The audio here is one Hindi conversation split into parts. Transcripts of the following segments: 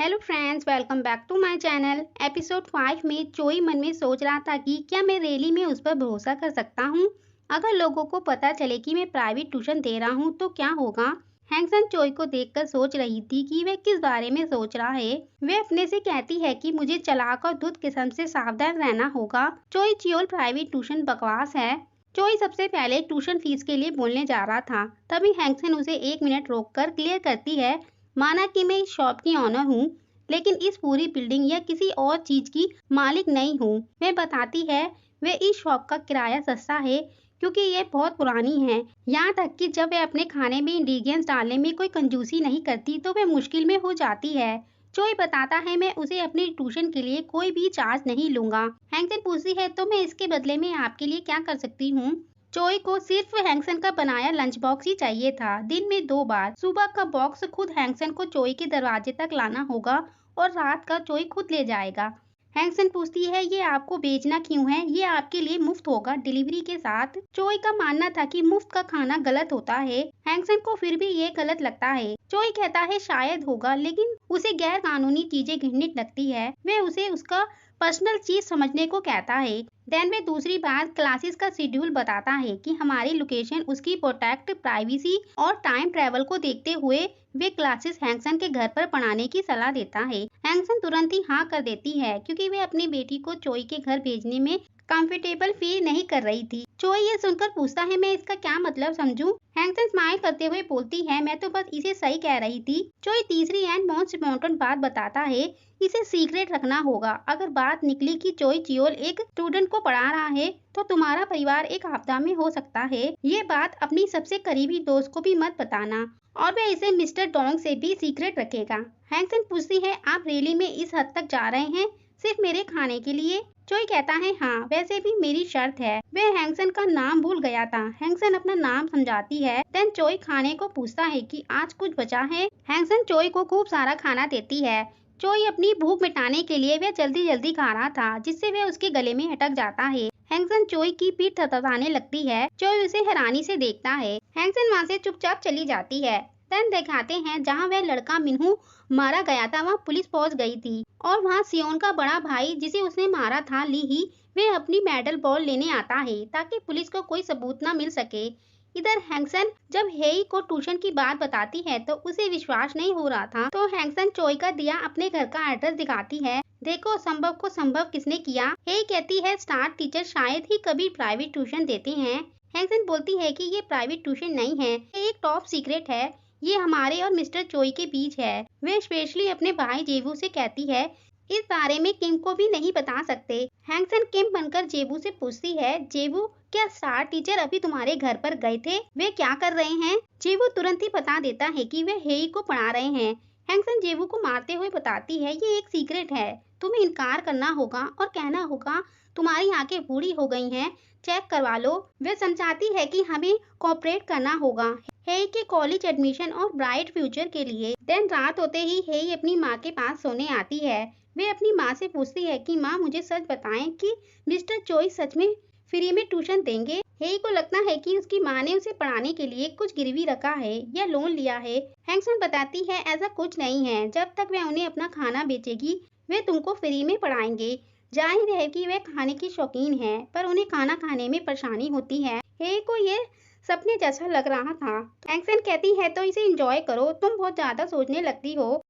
Hello friends, welcome back to my channel. Episode 5 में चोई मन में सोच रहा था कि क्या मैं रियली में उस पर भरोसा कर सकता हूँ। अगर लोगों को पता चले कि मैं प्राइवेट ट्यूशन दे रहा हूँ तो क्या होगा। हैंगसन चोई को देखकर सोच रही थी कि वह किस बारे में सोच रहा है। वह अपने से कहती है कि मुझे चालाक और धुत किस्म से सावधान रहना होगा। चोई चियोल प्राइवेट ट्यूशन बकवास है। चोई सबसे पहले ट्यूशन फीस के लिए बोलने जा रहा था, तभी हैंगसन उसे 1 मिनट रोककर क्लियर करती है। माना कि मैं इस शॉप की ऑनर हूँ, लेकिन इस पूरी बिल्डिंग या किसी और चीज की मालिक नहीं हूँ। वह बताती है वह इस शॉप का किराया सस्ता है क्योंकि ये बहुत पुरानी है। यहाँ तक कि जब वह अपने खाने में इंग्रेडिएंट्स डालने में कोई कंजूसी नहीं करती तो वह मुश्किल में हो जाती है। चोई बताता है मैं उसे अपनी ट्यूशन के लिए कोई भी चार्ज नहीं लूंगा। हैंगसन पूछती है तो मैं इसके बदले में आपके लिए क्या कर सकती हूँ। चोई को सिर्फ हैंगसन का बनाया लंच बॉक्स ही चाहिए था, दिन में 2 बार। सुबह का बॉक्स खुद हैंगसन को चोई के दरवाजे तक लाना होगा और रात का चोई खुद ले जाएगा। हैंगसन पूछती है ये आपको बेचना क्यों है, ये आपके लिए मुफ्त होगा डिलीवरी के साथ। चोई का मानना था कि मुफ्त का खाना गलत होता है। हैंगसन को फिर भी ये गलत लगता है। चोई कहता है शायद होगा, लेकिन उसे गैर कानूनी चीजें घिनौनी लगती है। वह उसे उसका पर्सनल चीज समझने को कहता है। देन वे दूसरी बार क्लासेस का शेड्यूल बताता है कि हमारी लोकेशन उसकी प्रोटेक्ट प्राइवेसी और टाइम ट्रेवल को देखते हुए वे क्लासेस हैंगसन के घर पर पढ़ाने की सलाह देता है। हैंगसन तुरंत ही हाँ कर देती है क्योंकि वे अपनी बेटी को चोई के घर भेजने में कंफर्टेबल फील नहीं कर रही थी। चोई ये सुनकर पूछता है मैं इसका क्या मतलब समझूं। हैंगसन स्माइल करते हुए बोलती है मैं तो बस इसे सही कह रही थी। चोई तीसरी एंड मोस्ट इम्पोर्टेंट बात बताता है, इसे सीक्रेट रखना होगा। अगर बात निकली कि चोई चियोल एक स्टूडेंट को पढ़ा रहा है तो तुम्हारा परिवार एक आपदा में हो सकता है। ये बात अपनी सबसे करीबी दोस्त को भी मत बताना, और वह इसे मिस्टर डोंग से भी सीक्रेट रखेगा। हैंगसन पूछती है आप रियली में इस हद तक जा रहे हैं सिर्फ मेरे खाने के लिए। चोई कहता है हाँ, वैसे भी मेरी शर्त है। वह हैंगसन का नाम भूल गया था। हैंगसन अपना नाम समझाती है। देन चोई खाने को पूछता है कि आज कुछ बचा है। हैंगसन चोई को खूब सारा खाना देती है। चोई अपनी भूख मिटाने के लिए वह जल्दी जल्दी खा रहा था, जिससे वह उसके गले में अटक जाता है। हैंगसन चोई की पीठ थपथपाने लगती है। चोई उसे हैरानी से देखता है। हैंगसन वहाँ से चुपचाप चली जाती है। देन दिखाते हैं जहाँ वह लड़का मिन्हू मारा गया था वहाँ पुलिस पहुँच गई थी, और वहाँ सियोन का बड़ा भाई जिसे उसने मारा था ली ही, वह अपनी मेडल बॉल लेने आता है ताकि पुलिस को कोई सबूत न मिल सके। इधर हैंगसन जब हेई को ट्यूशन की बात बताती है तो उसे विश्वास नहीं हो रहा था, तो हैंगसन चोई का दिया अपने घर का एड्रेस दिखाती है। देखो संभव को संभव किसने किया। हेई कहती है स्टार टीचर शायद ही कभी प्राइवेट ट्यूशन देते हैं। हैंगसन बोलती है कि ये प्राइवेट ट्यूशन नहीं है, ये एक टॉप सीक्रेट है। ये हमारे और मिस्टर चोई के बीच है। वे स्पेशली अपने भाई जेबू से कहती है इस बारे में किम को भी नहीं बता सकते। हैंगसन किम बनकर जेबू से पूछती है जेबू क्या स्टार टीचर अभी तुम्हारे घर पर गए थे, वे क्या कर रहे हैं। जेबू तुरंत ही बता देता है कि वे हेई को पढ़ा रहे हैं। हैंगसन जेबू को मारते हुए बताती है ये एक सीक्रेट है, तुम्हें इनकार करना होगा और कहना होगा तुम्हारी आंखें बूढ़ी हो गई हैं, चेक करवा लो। वे समझाती है कि हमें कोऑपरेट करना होगा हेई के कॉलेज एडमिशन और ब्राइट फ्यूचर के लिए। देन रात होते ही हेई अपनी माँ के पास सोने आती है। वे अपनी माँ से पूछती है कि माँ मुझे सच बताएं कि मिस्टर चोई सच में फ्री में ट्यूशन देंगे। हेई को लगता है कि उसकी माँ ने उसे पढ़ाने के लिए कुछ गिरवी रखा है या लोन लिया है। हैंगसन बताती है ऐसा कुछ नहीं है, जब तक वह उन्हें अपना खाना बेचेगी वे तुमको फ्री में पढ़ाएंगे। जाहिर है कि वे खाने की शौकीन है, पर उन्हें खाना खाने में परेशानी होती है। हेई को ये सपने जैसा लग रहा था। हैंगसन कहती है तो इसे एंजॉय करो, तुम बहुत ज्यादा सोचने लगती हो।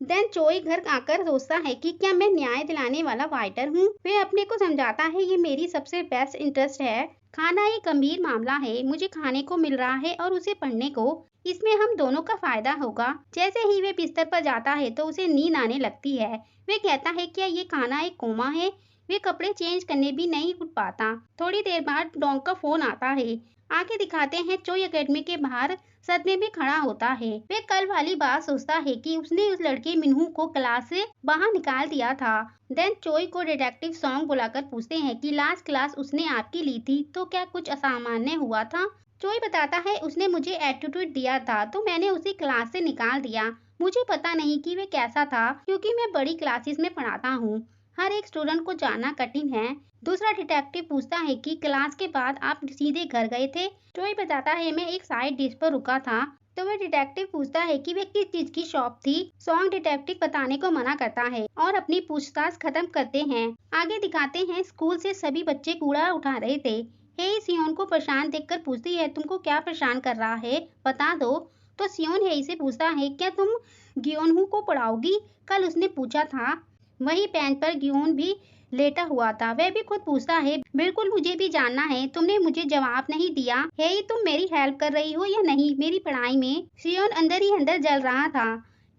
देन चोई घर आकर सोचता है कि क्या मैं न्याय दिलाने वाला फाइटर हूँ। वे अपने को समझाता है ये मेरी सबसे बेस्ट इंटरेस्ट है। खाना एक गंभीर मामला है, मुझे खाने को मिल रहा है और उसे पढ़ने को, इसमें हम दोनों का फायदा होगा। जैसे ही वे बिस्तर पर जाता है तो उसे नींद आने लगती है। वे कहता है क्या ये खाना एक कोमा है। वे कपड़े चेंज करने भी नहीं उठ पाता। थोड़ी देर बाद डोंग का फोन आता है। आगे दिखाते हैं चोई एकेडमी के बाहर सदमे में खड़ा होता है। वे कल वाली बात सोचता है कि उसने उस लड़के मिन्हू को क्लास से बाहर निकाल दिया था। देन चोई को डिटेक्टिव सॉन्ग बुलाकर पूछते हैं कि लास्ट क्लास उसने आपकी ली थी तो क्या कुछ असामान्य हुआ था। चोई बताता है उसने मुझे एटीट्यूड दिया था तो मैंने उसे क्लास से निकाल दिया। मुझे पता नहीं कि वे कैसा था क्योंकि मैं बड़ी क्लासेस में पढ़ाता हूँ, हर एक स्टूडेंट को जानना कठिन है। दूसरा डिटेक्टिव पूछता है कि क्लास के बाद आप सीधे घर गए थे। चोई बताता है मैं एक साइड डिश पर रुका था तो वह डिटेक्टिव पूछता है कि वह किस चीज की शॉप थी। सॉन्ग डिटेक्टिव बताने को मना करता है और अपनी पूछताछ खत्म करते हैं। आगे दिखाते हैं स्कूल से सभी बच्चे कूड़ा उठा रहे थे। हेई सियोन को परेशान देखकर पूछती है, तुमको क्या परेशान कर रहा है, बता दो। तो सियोन हेई से पूछता है, क्या तुम ग्योनहू को पढ़ाओगी? कल उसने पूछा था। वही बेंच पर ग्योन भी लेटा हुआ था। वह भी खुद पूछता है, बिल्कुल मुझे भी जानना है, तुमने मुझे जवाब नहीं दिया। हेई तुम मेरी हेल्प कर रही हो या नहीं मेरी पढ़ाई में? सियोन अंदर ही अंदर जल रहा था।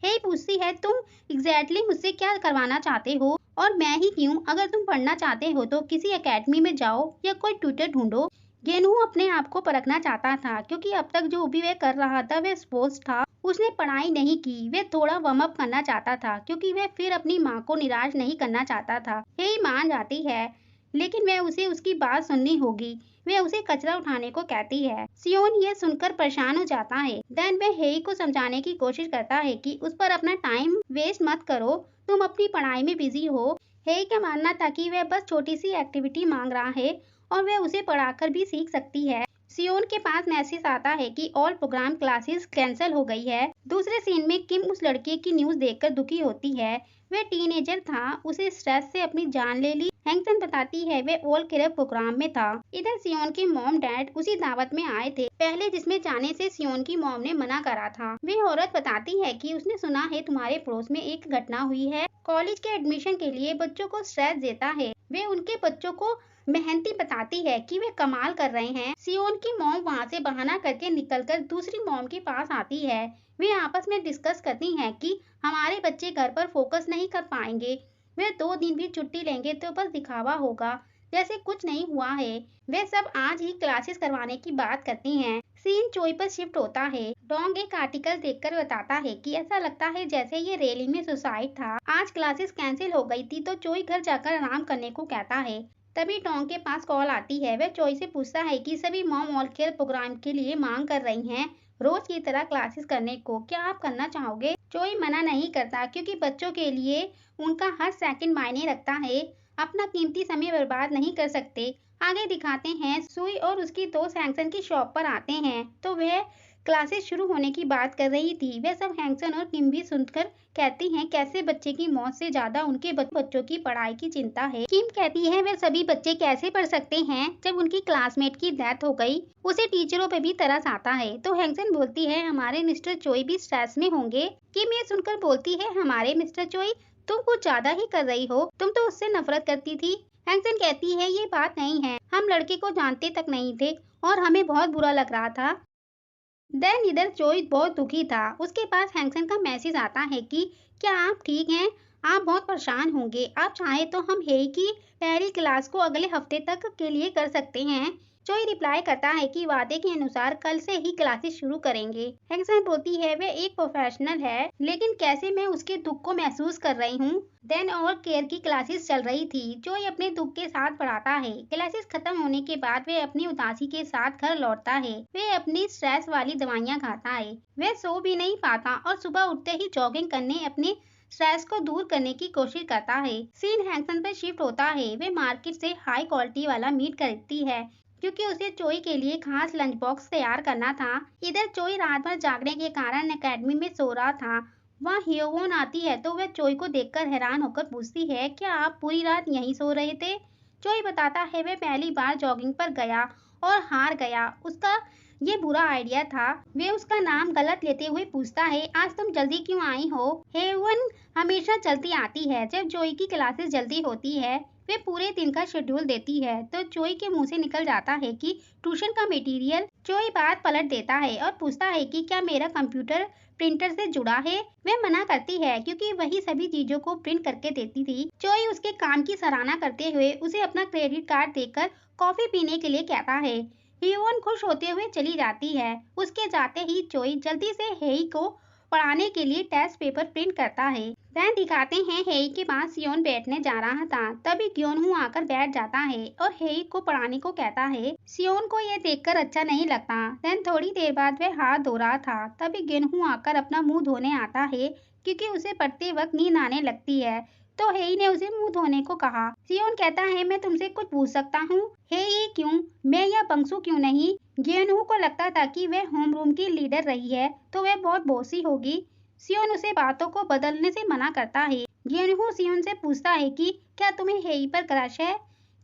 हेई पूछती है, तुम एग्जैक्टली मुझसे क्या करवाना चाहते हो और मैं ही क्यों? अगर तुम पढ़ना चाहते हो तो किसी एकेडमी में जाओ या कोई ट्यूटर ढूंढो। गेनहू अपने आप को परखना चाहता था क्योंकि अब तक जो भी वह कर रहा था वह स्पोर्ट्स था। उसने पढ़ाई नहीं की। वह थोड़ा वार्म अप करना चाहता था क्योंकि वह फिर अपनी माँ को निराश नहीं करना चाहता था। हेई मान जाती है लेकिन वह उसे उसकी बात सुननी होगी। वह उसे कचरा उठाने को कहती है। सियोन यह सुनकर परेशान हो जाता है। देन वह हेई को समझाने की कोशिश करता है कि उस पर अपना टाइम वेस्ट मत करो, तुम अपनी पढ़ाई में बिजी हो। हेई का मानना था कि वह बस छोटी सी एक्टिविटी मांग रहा है और वह उसे पढ़ाकर भी सीख सकती है। सियोन के पास मैसेज आता है कि ऑल प्रोग्राम क्लासेस कैंसिल हो गई है। दूसरे सीन में किम उस लड़के की न्यूज देखकर दुखी होती है। वह टीनेजर था, उसे स्ट्रेस से अपनी जान ले ली। हैंगसन बताती है वह ऑल केयर प्रोग्राम में था। इधर सियोन के मॉम डैड उसी दावत में आए थे पहले, जिसमें जाने से सियोन की मॉम ने मना करा था। वह औरत बताती है कि उसने सुना है तुम्हारे पड़ोस में एक घटना हुई है। कॉलेज के एडमिशन के लिए बच्चों को स्ट्रेस देता है। वे उनके बच्चों को मेहनती बताती है कि वे कमाल कर रहे हैं। सियोन की मॉम वहाँ से बहाना करके निकलकर दूसरी मॉम के पास आती है। वे आपस में डिस्कस करती हैं कि हमारे बच्चे घर पर फोकस नहीं कर पाएंगे। वे 2 दिन भी छुट्टी लेंगे तो बस दिखावा होगा, जैसे कुछ नहीं हुआ है। वे सब आज ही क्लासेस करवाने की बात करती हैं। सीन चोई पर शिफ्ट होता है। डोंग एक आर्टिकल देखकर बताता है कि ऐसा लगता है जैसे ये रैली में सुसाइड था। आज क्लासेस कैंसिल हो गई थी तो चोई घर जाकर आराम करने को कहता है। तभी टोंग के पास कॉल आती है। वह चोई से पूछता है कि सभी मॉम ऑल केयर प्रोग्राम के लिए मांग कर रही हैं रोज की तरह क्लासेस करने को, क्या आप करना चाहोगे? चोई मना नहीं करता क्योंकि बच्चों के लिए उनका हर सेकंड मायने रखता है। अपना कीमती समय बर्बाद नहीं कर सकते। आगे दिखाते हैं सुई और उसकी दोस्त हैंगसन की शॉप पर आते हैं तो वह क्लासेस शुरू होने की बात कर रही थी। वह सब हैंगसन और किम भी सुनकर कहती हैं कैसे बच्चे की मौत से ज्यादा उनके बच्चों की पढ़ाई की चिंता है। किम कहती है वे सभी बच्चे कैसे पढ़ सकते हैं जब उनकी क्लासमेट की डेथ हो गई। उसे टीचरों पे भी तरस आता है। तो हैंगसन बोलती है हमारे मिस्टर चोई भी स्ट्रेस में होंगे। किम ये सुनकर बोलती है हमारे मिस्टर चोई, तुम कुछ ज्यादा ही कर रही हो, तुम तो उससे नफरत करती थी। हैंगसन कहती है ये बात नहीं है, हम लड़के को जानते तक नहीं थे और हमें बहुत बुरा लग रहा था। देन इधर चोई बहुत दुखी था। उसके पास हैंगसन का मैसेज आता है कि क्या आप ठीक हैं? आप बहुत परेशान होंगे। आप चाहे तो हम हेई की पहली क्लास को अगले हफ्ते तक के लिए कर सकते हैं। चोई रिप्लाई करता है कि वादे के अनुसार कल से ही क्लासेस शुरू करेंगे। हैंगसन बोलती है वे एक प्रोफेशनल है लेकिन कैसे मैं उसके दुख को महसूस कर रही हूँ। देन और केयर की क्लासेस चल रही थी। चोई अपने दुख के साथ पढ़ाता है। क्लासेस खत्म होने के बाद वे अपनी उदासी के साथ घर लौटता है। वे अपनी स्ट्रेस वाली दवाइयाँ खाता है। वे सो भी नहीं पाता और सुबह उठते ही जॉगिंग करने अपने स्ट्रेस को दूर करने की कोशिश करता है। सीन हैंगसन पर शिफ्ट होता है। वे मार्केट से हाई क्वालिटी वाला मीट खरीदती है क्योंकि उसे चोई के लिए खास लंच बॉक्स तैयार करना था। इधर चोई रात भर जागने के कारण एकेडमी में सो रहा था। वहाँ हियोवोन आती है तो वह चोई को देखकर हैरान होकर पूछती है क्या आप पूरी रात यहीं सो रहे थे? चोई बताता है वह पहली बार जॉगिंग पर गया और हार गया, उसका ये बुरा आइडिया था। वे उसका नाम गलत लेते हुए पूछता है आज तुम जल्दी क्यों आई हो? हेवन हमेशा जल्दी आती है जब चोई की क्लासेस जल्दी होती है। वे पूरे दिन का शेड्यूल देती है तो चोई के मुंह से निकल जाता है कि ट्यूशन का मटेरियल। चोई बात पलट देता है और पूछता है कि क्या मेरा कंप्यूटर प्रिंटर से जुड़ा है? वह मना करती है क्योंकि वही सभी चीजों को प्रिंट करके देती थी। चोई उसके काम की सराहना करते हुए उसे अपना क्रेडिट कार्ड देकर कॉफी पीने के लिए कहता है। हियोन खुश होते हुए चली जाती है। उसके जाते ही चोई जल्दी से हेई को पढ़ाने के लिए टेस्ट पेपर प्रिंट करता है। देन दिखाते हैं हेई के पास सियोन बैठने जा रहा था तभी ग्योनहू आकर बैठ जाता है और हेई को पढ़ाने को कहता है। सियोन को यह देखकर अच्छा नहीं लगता। देन थोड़ी देर बाद वह हाथ धो रहा था तभी ग्योनहू आकर अपना मुंह धोने आता है क्योंकि उसे पढ़ते वक्त नींद आने लगती है। तो हेई ने उसे मुंह धोने को कहा। सियोन कहता है मैं तुमसे कुछ पूछ सकता हूँ? हेई क्यों, मैं या बंगसू क्यों नहीं? ग्योनहू को लगता था कि वह होम रूम की लीडर रही है तो वह बहुत बॉसी होगी। सियोन उसे बातों को बदलने से मना करता है। ग्योनहू सियोन से पूछता है कि क्या तुम्हें हेई पर क्रश है?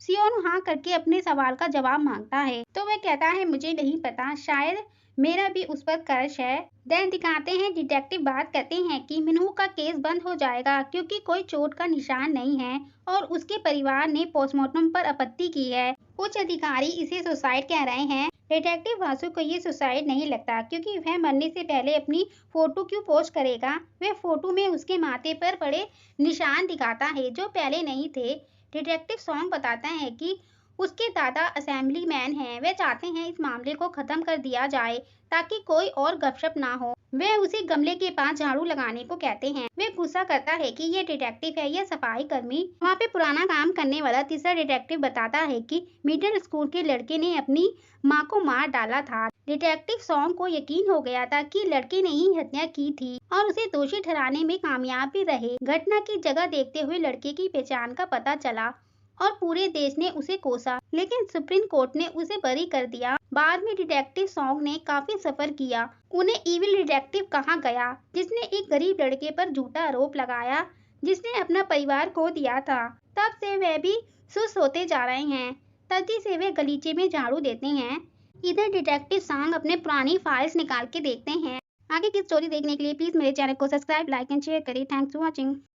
सियोन हाँ करके अपने सवाल का जवाब मांगता है तो वह कहता है मुझे नहीं पता, शायद मेरा भी उस पर क्रश है। देन दिखाते हैं डिटेक्टिव बात करते हैं कि मिनहू का केस बंद हो जाएगा क्योंकि कोई चोट का निशान नहीं है और उसके परिवार ने पोस्टमार्टम पर आपत्ति की है। उच्च अधिकारी इसे सुसाइड कह रहे हैं। डिटेक्टिव वासु को ये सुसाइड नहीं लगता क्योंकि वह मरने से पहले अपनी फोटो क्यों पोस्ट करेगा। वह फोटो में उसके माथे पर पड़े निशान दिखाता है जो पहले नहीं थे। डिटेक्टिव सॉन्ग बताता है कि उसके दादा असेंबली मैन हैं। वे चाहते हैं इस मामले को खत्म कर दिया जाए ताकि कोई और गपशप ना हो। वे उसे गमले के पास झाड़ू लगाने को कहते हैं। वे गुस्सा करता है कि ये डिटेक्टिव है या सफाई कर्मी। वहाँ पे पुराना काम करने वाला तीसरा डिटेक्टिव बताता है कि मिडिल स्कूल के लड़के ने अपनी माँ को मार डाला था। डिटेक्टिव सॉन्ग को यकीन हो गया था कि लड़के ने ही हत्या की थी और उसे दोषी ठहराने में कामयाब भी रहे। घटना की जगह देखते हुए लड़के की पहचान का पता चला और पूरे देश ने उसे कोसा, लेकिन सुप्रीम कोर्ट ने उसे बरी कर दिया। बाद में डिटेक्टिव सॉन्ग ने काफी सफर किया। उन्हें इविल डिटेक्टिव कहा गया जिसने एक गरीब लड़के पर झूठा आरोप लगाया जिसने अपना परिवार खो दिया था। तब से वे भी सुस्त होते जा रहे हैं। तेजी से वे गलीचे में झाड़ू देते हैं। इधर डिटेक्टिव सॉन्ग अपने पुरानी फाइल्स निकाल के देखते हैं। आगे की स्टोरी देखने के लिए प्लीज मेरे चैनल को सब्सक्राइब, लाइक एंड शेयर करें। Thanks for watching.